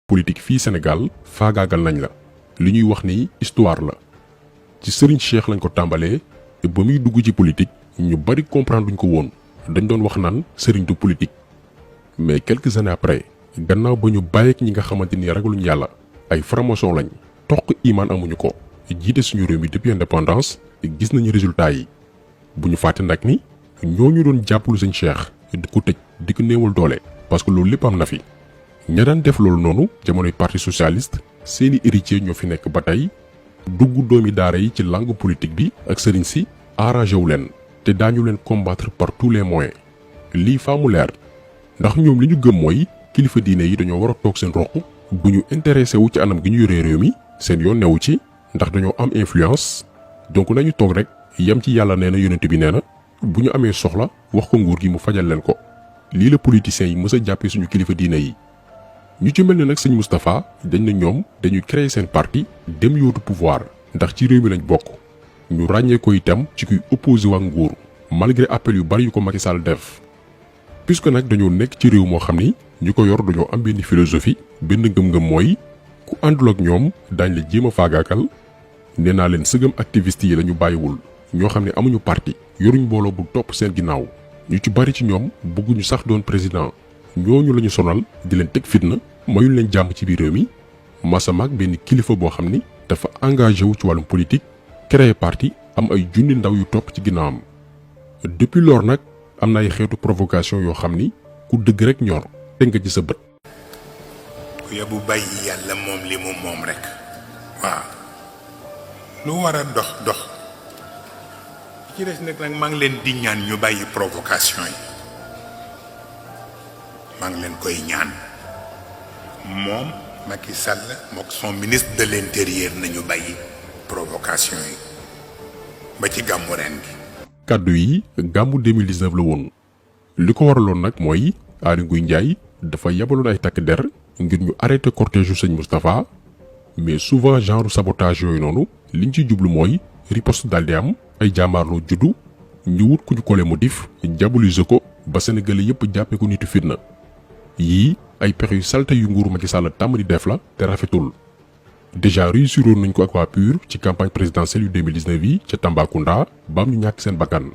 politique fii Sénégal faagaagal nañ la li ñuy wax ni histoire la ci Serigne Cheikh lañ ko tàmbalee ba muy dugg ci politique ñu bari comprendre duñ ko woon dañ doon wax naan Serigne du politique mais quelques années après gannaaw ba ñu bàyyeek ñi nga xamante ni ragaluñ yàlla ay franc-maçon lañ toq imaan amuñu ko jiite suñu réew mi depuis indépendance gis nañu résultat yi bu ñu fàtte nag ni ñooñu doon jàppalu Serigne Cheikh di ko tëj di ko néewal doole parce que loolu lépp am na fi ña daan def loolu noonu jamonoy parti socialiste seeni héritier ñoo fi nekk ba tey dugg doomi daara yi ci langue politique bi ak sëriñ si arrangé wu leen te daañu leen combattre par tous les moyens lii faa mu leer ndax ñoom li ñu gëm mooy kilifa diine yi dañoo war a toog seen roq bu ñu intéressé wu ci anam gi ñu yoree réew mi seen yoon newu ci ndax dañoo am influence donc nañu toog rek yem ci yàlla nee na yonent bi nee na bu ñu amee soxla wax ko nguur gi mu fajal leen ko lii la politiciens yi mës a jàppee suñu kilifa diine yi ñu ci mel ne nag sëñ Moustapha dañ na ñoom dañuy créer seen parti dem yóotu pouvoir ndax ci réew mi lañ bokk ñu ràññee ko itam ci kuy opposé waa nguur malgré appel yu bari yu ko Macky Sall def puisque nag dañoo nekk ci réew moo xam ni ñu ko yor dañoo am benn philosophie benn ngëm-ngëm mooy ku àndul ak ñoom daañ la jéem a faagaakal nee naa leen sëgam activiste yi lañu bàyyiwul ñoo xam ne amuñu parti yoruñ mbooloo bu topp seen ginnaaw ñu ci bari ci ñoom bëgguñu sax doon président ñooñu lañu sonal di leen teg fitna mayul leen jàmm ci biir réew mi masamaak benn kilifa boo xam ni dafa engagé wu ci wàllum politique créer parti am ay junni ndaw yu topp ci ginnaawam depuis lors nag am na ay xeetu provocation yoo xam ni ku dëgg rek ñor teg nga ci sa bët. ku yebu bàyyi yàlla moom li mu moom rek waaw lu war a dox ci des nag maa ngi leen di ñaan ñu bàyyi provocation yi maa ngi leen koy ñaan moom Macky Sall mook son ministre de l'intérieur nañu bàyyi provocation yi ba ci gàmmu ren gi. kàddu yi gàmmu 2019 la woon li ko waraloon nag mooy Aly Ngouille Ndiaye dafa yebaloon ay takk der ngir ñu arrêté cortège yu sëñ Moustapha mais souvent genre sabotage yooyu noonu liñ ci jublu mooy riposte daldi am ay jàmbaarloo juddu ñu wut ku ñu collé motif diaboliser ko ba Sénégalais yépp jàppee ko nitu fitna yii ay pexe yu salte yu nguuru Macky Sall tàmm di def la te rafetul déjà réussiroon nañ ko ak waa PUR ci campagne présidentielle yu 2019 yi ca Tambacounda ba am ñu ñàkk seen bakkan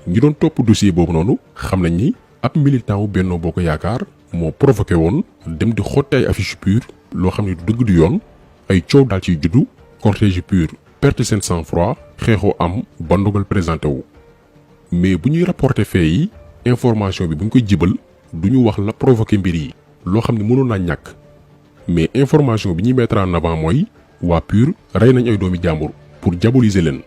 ñi doon topp dossier boobu noonu xam nañ ni ab militant wu Benno Bokk Yaakaar moo provoqué woon dem di xotti ay affiche PUR loo xam ne du dëgg du yoon ay coow daal ciy juddu cortège PUR perte seen sang-froid xeexoo am ba ndogal présenté wu mais bu ñuy rapporter fait yi information bi bu ñu koy jibal du ñu wax la provoqué mbir yi loo xam ne mënoon naa ñàkk mais information bi ñuy mettre en avant mooy waa PUR rey nañ ay doomi jàmbur pour diaboliser leen.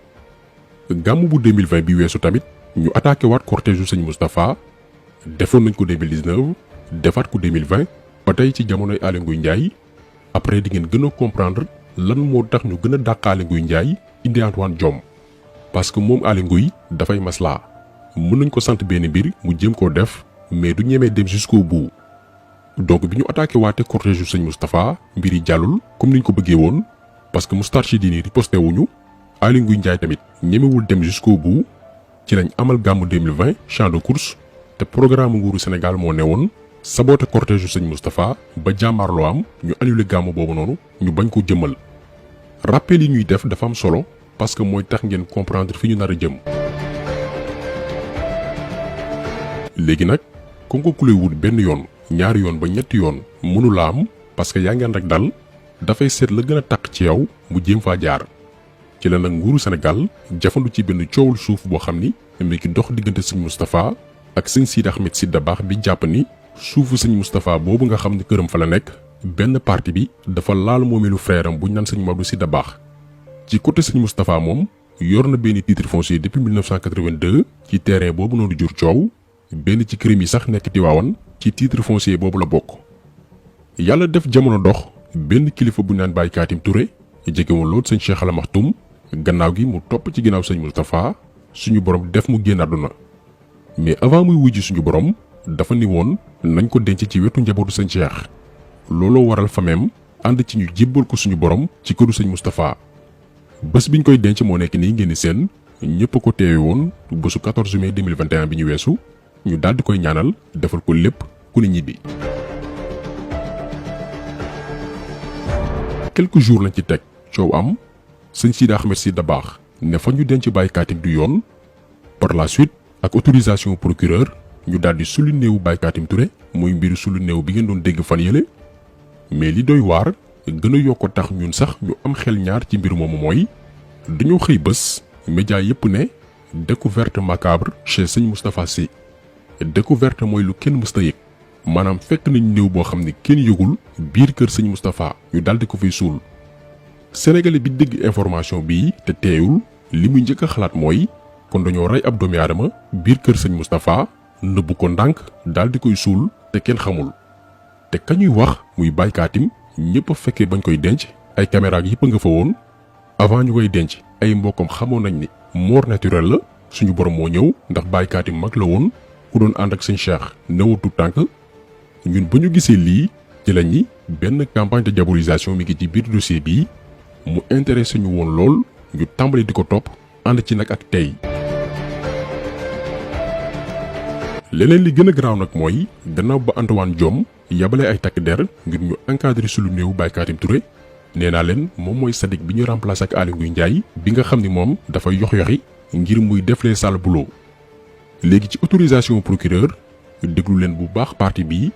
gàmmu bu 2020 bi weesu tamit ñu attaqué waat cortège yu sëñ Moustapha defoon nañ ko 2019 defaat ko 2020 ba tey ci jamonoy Aly Ngouille Ndiaye après di ngeen gën a comprendre lan moo tax ñu gën a dàq Aly Ngouille Ndiaye indi Antoine Diome parce que moom Aly Ngouille dafay maslaa mën nañ ko sant benn mbir mu jéem koo def mais du ñemee dem jusqu'au bout donc bi ñu attaqué waate cortège yu sëñ Moustapha mbir yi jàllul comme niñ ko bëggee woon parce que Moustarchidine yi riposté wuñu Aly Ngouille Ndiaye tamit ñemewul dem jusqu'au bout ci lañ amal gàmmu 2020 champ de course te programme nguuru Sénégal moo ne woon saboté cortège yu sëñ Moustapha ba jàmmaarloo am ñu annulé gàmmu boobu noonu ñu bañ ko jëmmal rappel yi ñuy def dafa am solo parce que mooy tax ngeen comprendre fi ñu nar a jëm. léegi nag comme ko ku lay wut benn yoon ñaari yoon ba ñetti yoon mënu la am parce que yaa ngeen rek dal dafay seet la gën a taq ci yow mu jéem faa jaar ci la nag nguuru Sénégal jafandu ci benn coowul suuf boo xam ni mi ngi dox diggante sëñ Moustapha ak sëñ Sidi Ahmed Sy Dabakh bi jàpp ni suufu sëñ Moustapha boobu nga xam ni këram fa la nekk benn parti bi dafa laal moomeelu frère am bu ñu naan sëñ Maodo Sy Dabakh ci côté sëñ Moustapha moom yor na benn titre foncier depuis 1982 ci terrain boobu noonu jur coow benn ci këram yi sax nekk Tiwaawan ci titre foncier boobu la bokk. yàlla def jamono dox benn kilifa bu ñu naan Baye Katim Touré jegewoon lool sëñ Cheikh Al Maktoum gannaaw gi mu topp ci ginnaaw sëñ Moustapha suñu borom def mu génn àdduna mais avant muy wujji suñu borom dafa ni woon nañ ko denc ci wetu njabootu sëñ Cheikh looloo waral fameem ànd ci ñu jébbal ko suñu borom ci këru sëñ Moustapha bés biñ koy denc moo nekk nii ngeen di seen ñëpp ko teewe woon bésu 14 mai 2021 bi ñu weesu ñu daal di koy ñaanal defal ko lépp ku ne ñibbi. quelques jours lañ ci teg coow am sëñ Sidi Ahmed Sy Dabakh ne fa ñu denc Baye Katim du yoon. Par la suite ak autorisation procureur ñu daldi sulli néewu Baye Katim Touré muy mbiru sulli néew bi ngeen doon dégg fan yële mais li doy waar gën a yokk tax ñun sax ñu am xel ñaar ci mbir moomu mooy dañoo xëy bés média yépp ne découverte macabre chez sëñ Moustapha Sy. Découverte mooy lu kenn mësta yëg maanaam fekk nañ néew boo xam ne kenn yëgul biir kër sëñ Moustapha ñu daldi ko fay suul. Sénégalais bi dégg information bii te teeyul li muy njëkk a xalaat mooy kon dañoo rey ab doomi aadama biir kër sëñ Moustapha nëbbu ko ndànk daldi koy suul te kenn xamul. te kañuy wax muy Baye Katim ñëpp a fekkee bañ koy denc ay caméra yëpp a nga fa woon avant ñu koy denc ay mbokkam xamoon nañ ni mort naturelle la suñu borom moo ñëw ndax Baye Katim mag la woon ku doon ànd ak sëñ Cheikh newutu tànk ñun ba ñu gisee lii ci lañ ni benn campagne de diabolisation mi ngi ci biir dossier bii mu intéressé ñu woon lool ñu tàmbali di ko topp ànd ci nag ak tey. leneen li gën a garaaw nag mooy gannaaw ba Antoine Diome yabale ay takk der ngir ñu encadrer sulu néew Baye Katim Touré nee naa leen moom mooy Sadik bi ñu remplacé ak Aly Ngouille Ndiaye bi nga xam ni moom dafay yox-yoxi ngir muy def les sales boulot. léegi ci autorisation procureur déglu leen bu baax partie bii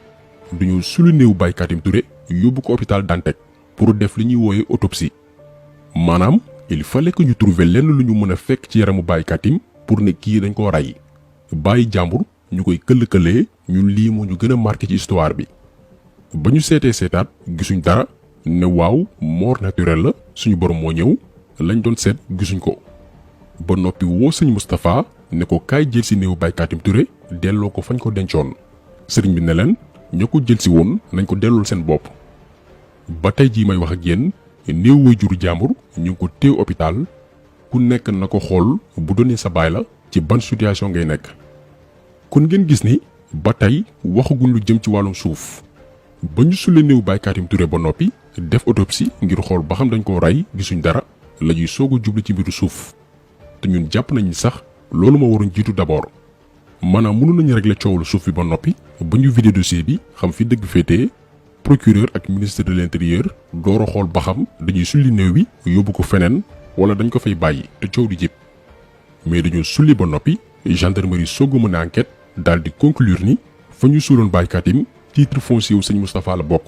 duñu sulu néew Baye Katim Touré yóbbu ko hôpital Dantec pour def li ñuy wooye autopsie maanaam il fallait que ñu trouver lenn lu ñu mën a fekk ci yaramu Baye Katim pour ne kii dañ koo rey bàyyi jàmbur ñu koy këll-këlee ñun lii moo ñu gën a marqué ci histoire bi. ba ñu seetee seetaat gisuñ dara ne waaw mort naturelle la suñu borom moo ñëw lañ doon seet gisuñ ko ba noppi woo sëñ Moustapha ne ko kaay jël si néew Baye Katim Touré delloo ko fañ ko dencoon sëriñ bi ne leen ñoo ko jël si woon nañ ko dellool seen bopp. ba tey jii may wax ak yéen néew waajuru jàmbur ñu ngi ko téew hôpital ku nekk na ko xool bu doonee sa baay la ci ban situation ngay nekk. kon ngeen gis ni ba tey waxaguñ lu jëm ci wàllum suuf ba ñu sulle néew Baye Katim Touré ba noppi def autopsie ngir xool ba xam dañ koo rey gisuñ dara la ñuy soog a jublu ci mbiru suuf te ñun jàpp nañ ni sax loolu ma waroon jiitu d'abord maanaam mënu nañu régler coowlu suuf bi ba noppi ba ñu vidé dossier bi xam fi dëgg féetee procureur ak ministre de l'intérieur door a xool ba xam dañuy sulli néew bi yóbbu ko feneen wala dañ ko fay bàyyi te coow di jib mais dañu sulli ba noppi gendarmerie soog a mën a enquête daal di conclure ni fa ñu suuloon Baye Katim titre foncier wu sëñ Moustapha la bokk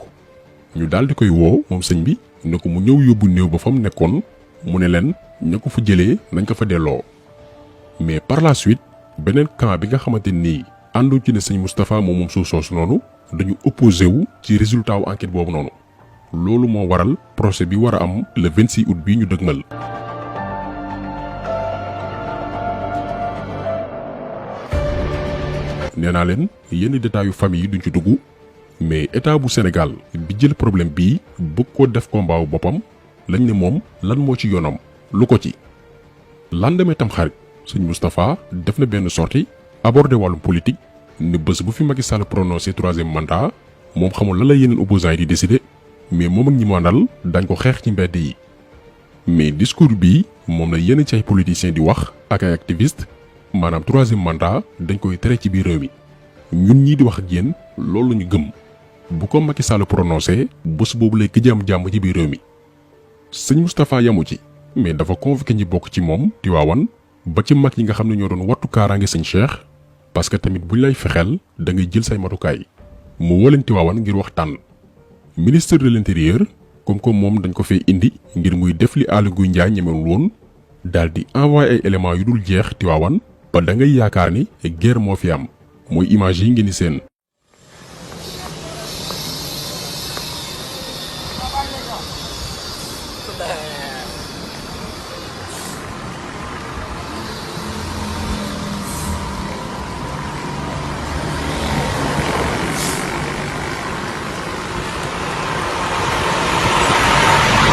ñu daal di koy woo moom sëñ bi ne ko mu ñëw yóbbu néew ba fa mu nekkoon mu ne leen ña ko fa jëlee nañ ko fa delloo. mais par la suite beneen camp bi nga xamante nii àndu ci ne sëñ Moustapha moom suuf soosu noonu dañu opposé wu ci résultat wu enquête boobu noonu loolu moo waral procès bi war a am le 26 août bii ñu dëgmal. nee naa leen yenn détails yu famille yi duñ ci dugg mais état bu Sénégal bi jël problème bii bëgg ko def combat wu boppam lañ ne moom lan moo ci yoonam lu ko ci. lendemain tam xarit sëñ Moustapha def na benn sortie aborder wàllum politique ne bés bu fi Macky Sall prononcé 3e mandat moom xamul lan la yeneen opposants yi di décider mais moom ak ñi mu àndal dañ ko xeex ci mbedd yi. mais discours bii moom la yenn ci ay politiciens di wax ak ay activistes. maanaam 3e mandat dañ koy tere ci biir réew mi ñun ñii di wax ak yéen loolu la ñu gëm bu ko Macky Sall prononcé bés boobu lay gëj am jàmm ci biir réew mi. sëñ Moustapha yamu ci mais dafa convoqué ñi bokk ci moom Tiwaawan ba ci mag yi nga xam ne ñoo doon wattu kaaraange sëñ Cheikh parce que tamit buñ lay fexeel da ngay jël say matukaay mu woo leen Tiwaawan ngir waxtaan. ministre de l'intérieur comme moom dañ ko fay indi ngir muy def li Aly Ngouille Ndiaye ñemewul woon daal di envoyé ay éléments yu dul jeex Tiwaawan. ba da ngay yaakaar ni guerre moo fi am mooy image yi ngeen di seen.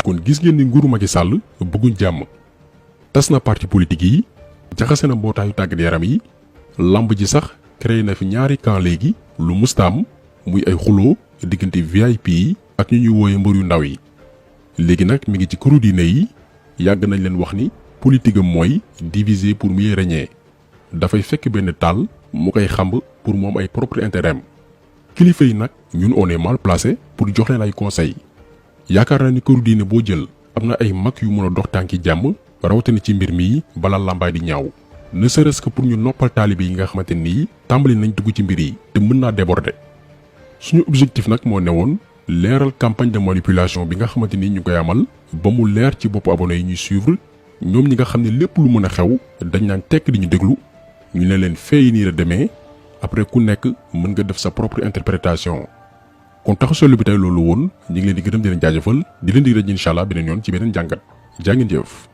kon gis ngeen ni nguuru Macky Sall bëgguñ jàmm tas na parti politique yi. jaxase na mbootaayu tàggat yaram yi lamb ji sax créé na fi ñaari camp léegi lu mustaam muy ay xuloo diggante VIP yi ak ñu ñuy wooye mbër yu ndaw yi. léegi nag mi ngi ci këru diine yi yàgg nañ leen wax ni politique am mooy diviser pour mieux régner dafay fekk benn taal mu koy xamb pour moom ay propre intérêt am kilifa yi nag ñun on est mal placé pour jox leen ay conseils yaakaar naa ni këru diine boo jël am na ay mag yu mën a dox tànki jàmm rawatina ci mbir mi bala làmbaay di ñaaw ne serait-ce que pour ñu noppal taalibe yi nga xamante nii tàmbali nañ dugg ci mbir yi te mën naa déborder. suñu objectif nag moo newoon leeral campagne de manipulation bi nga xamante ni ñu koy amal ba mu leer ci bopp abonné yi ñuy suivre ñoom ñi nga xam ne lépp lu mën a xew dañ naan tekk di ñu déglu ñu ne leen fee nii la demee après ku nekk mën nga def sa propre interprétation. kon taxu solo bi tey loolu woon ñu ngi leen di gërëm di leen jaajëfal di leen di rëj incha allah beneen yoon ci beneen jàngat jaa ngeen jëf.